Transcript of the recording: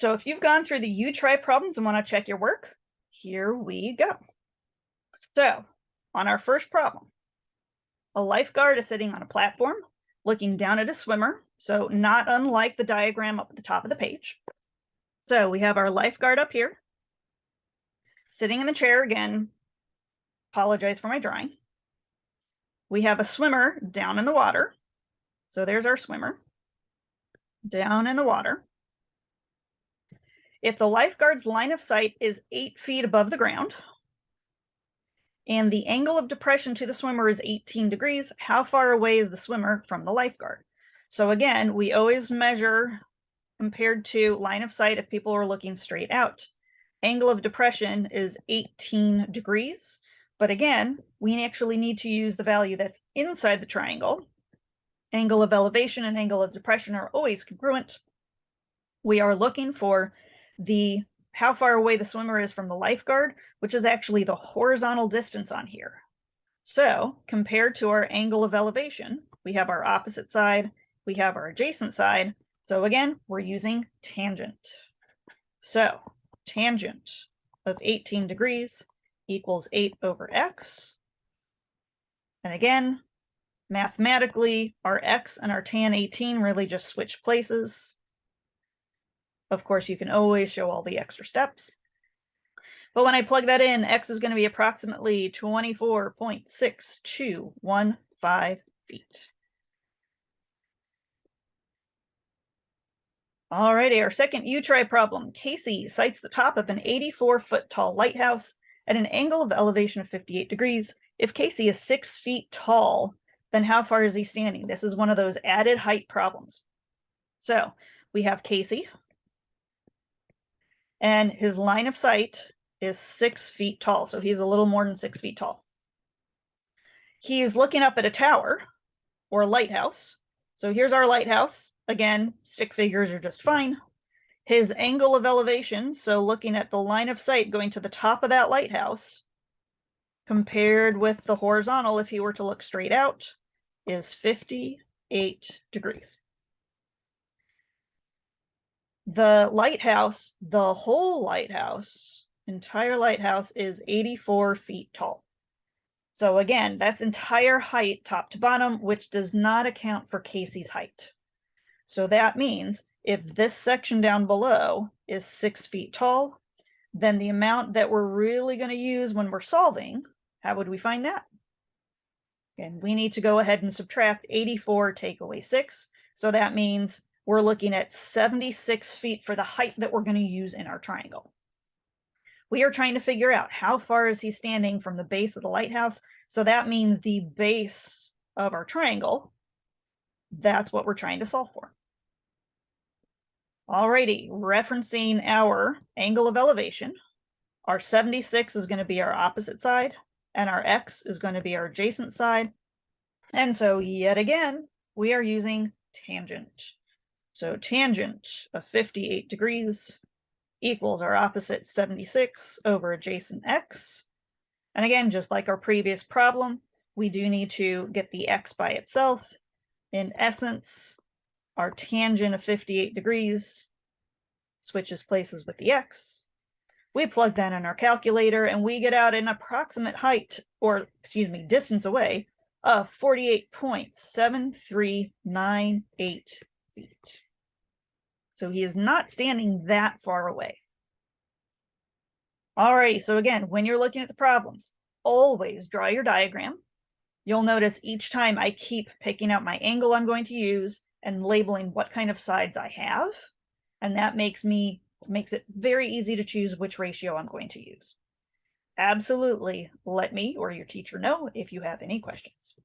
So if you've gone through the You Try problems and want to check your work, here we go. So on our first problem, a lifeguard is sitting on a platform looking down at a swimmer. So not unlike the diagram up at the top of the page. So we have our lifeguard up here, sitting in the chair again. Apologize for my drawing. We have a swimmer down in the water. So there's our swimmer down in the water. If the lifeguard's line of sight is 8 feet above the ground and the angle of depression to the swimmer is 18 degrees, how far away is the swimmer from the lifeguard? So again, we always measure compared to line of sight if people are looking straight out. Angle of depression is 18 degrees. But again, we actually need to use the value that's inside the triangle. Angle of elevation and angle of depression are always congruent. We are looking for the how far away the swimmer is from the lifeguard, which is actually the horizontal distance on here. So compared to our angle of elevation, we have our opposite side, we have our adjacent side. So again, we're using tangent. So tangent of 18 degrees equals 8 over x. And again, mathematically, our x and our tan 18 really just switch places. Of course, you can always show all the extra steps. But when I plug that in, x is going to be approximately 24.6215 feet. Alrighty, our second You Try problem. Casey sights the top of an 84-foot tall lighthouse at an angle of elevation of 58 degrees. If Casey is 6 feet tall, then how far is he standing? This is one of those added height problems. So we have Casey, and his line of sight is 6 feet tall. So he's a little more than 6 feet tall. He's looking up at a tower or a lighthouse. So here's our lighthouse. Again, stick figures are just fine. His angle of elevation, so looking at the line of sight going to the top of that lighthouse, compared with the horizontal, if he were to look straight out, is 58 degrees. The lighthouse, the whole lighthouse, entire lighthouse is 84 feet tall. So again, that's entire height top to bottom, which does not account for Casey's height. So that means if this section down below is 6 feet tall, then the amount that we're really going to use when we're solving, how would we find that? And we need to go ahead and subtract 84, take away 6. So that means we're looking at 76 feet for the height that we're going to use in our triangle. We are trying to figure out how far is he standing from the base of the lighthouse. So that means the base of our triangle. That's what we're trying to solve for. Alrighty, referencing our angle of elevation, our 76 is going to be our opposite side, and our x is going to be our adjacent side. And so yet again, we are using tangent. So tangent of 58 degrees equals our opposite 76 over adjacent x. And again, just like our previous problem, we do need to get the x by itself. In essence, our tangent of 58 degrees switches places with the x. We plug that in our calculator and we get out an approximate height, or excuse me, distance away of 48.7398 feet. So he is not standing that far away. Alrighty, so again, when you're looking at the problems, always draw your diagram. You'll notice each time I keep picking out my angle I'm going to use and labeling what kind of sides I have. And that makes it very easy to choose which ratio I'm going to use. Absolutely let me or your teacher know if you have any questions.